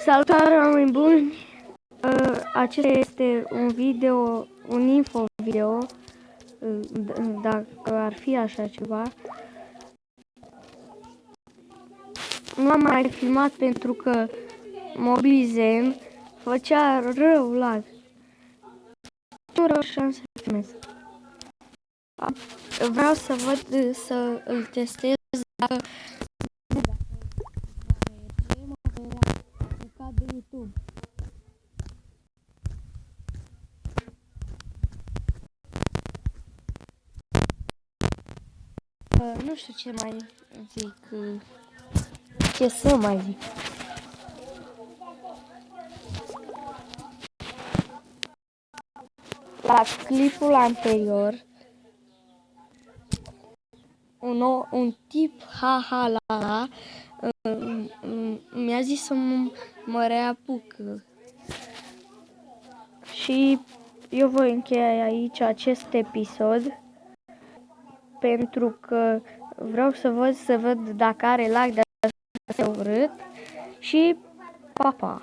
Salutare, oameni buni! Acesta este un video, un info-video, dacă ar fi așa ceva. Nu am mai filmat pentru că Mobilzen făcea rău lag. Nu reușeam să filmez. Vreau să văd, să îl testez dacă de YouTube. Nu știu ce mai zic, ce să mai zic. La clipul anterior, un tip ha-ha-la-la mi-a zis să mă reapuc. Și eu voi încheia aici acest episod pentru că vreau să văd dacă are lag de urât și pa, pa!